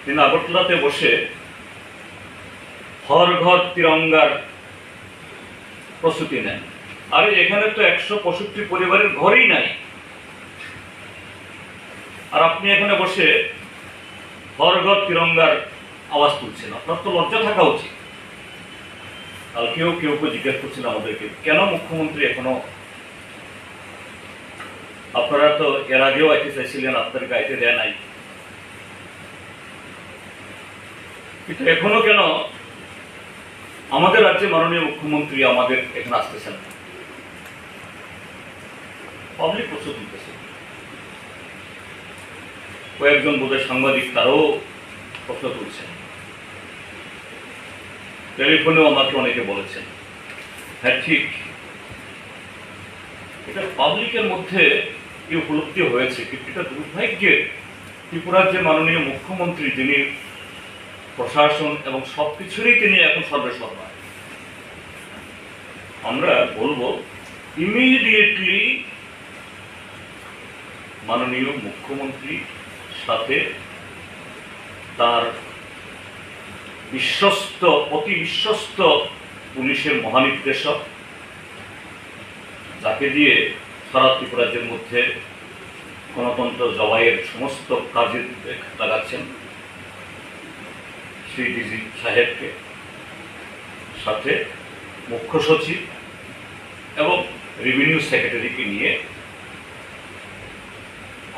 তিনি আগরতলাতে বসে হর ঘর তিরঙ্গার প্রস্তুতি নেন। আরে এখানে তো 165 পরিবারের ঘরই নাই, আর আপনি এখানে বসে হর ঘর তিরঙ্গার আওয়াজ তুলছেন। আপনার তো লজ্জা থাকা উচিত। আর কেউ জিজ্ঞেস করছিল আমাদেরকে, কেন মুখ্যমন্ত্রী এখনো, আপনারা তো এর আগেও আইতে চাইছিলেন, আপনার গাইতে দেয় নাই, কিন্তু এখনো কেন আমাদের রাজ্যে মাননীয় মুখ্যমন্ত্রী আমাদের এখানে আসতেছেন না? পাবলিক প্রশ্ন তুলতেছে। কয়েকজন বোধহয় সাংবাদিক তারও প্রশ্ন তুলছেন, টেলিফোনেও আমাকে অনেকে বলেছেন। হ্যাঁ ঠিক, এটা পাবলিকের মধ্যে এই উপলব্ধি হয়েছে, কিন্তু এটা দুর্ভাগ্যের ত্রিপুরার যে মাননীয় মুখ্যমন্ত্রী, যিনি প্রশাসন এবং সবকিছুরই তিনি এখন সর্বেসর্বা, আমরা বলবো ইমিডিয়েটলি মাননীয় মুখ্যমন্ত্রী সাথে তার বিশ্বস্ত, অতি বিশ্বস্ত পুলিশের মহানির্দেশক, যাকে দিয়ে সারা ত্রিপুরা রাজ্যের মধ্যে গণতন্ত্র জবাইয়ের সমস্ত কাজে লাগাচ্ছেন, শ্রী ডিজি সাহেবকে, সাথে মুখ্য সচিব এবং রেভিনিউ সেক্রেটারিকে নিয়ে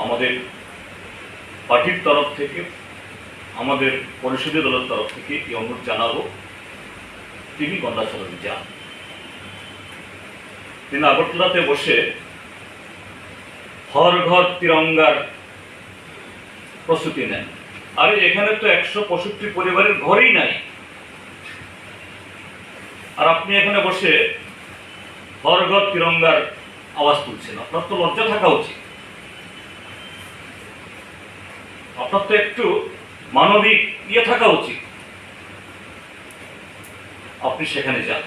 আমাদের পার্টির তরফ থেকে, আমাদের পরিষদীয় দলের তরফ থেকে এই অনুরোধ জানাবো, তিনি গন্ডাছড়াতে যান। তিনি আগরতলাতে বসে হর ঘর তিরঙ্গার প্রস্তুতি নেন। আরে এখানে তো 165 পরিবারের ঘরই নাই, আর আপনি এখানে বসে হর ঘর তিরঙ্গার আওয়াজ তুলছেন। আপনার তো লজ্জা থাকা উচিত। আপনার তো একটু মানবিক থাকা উচিত। আপনি সেখানে যান।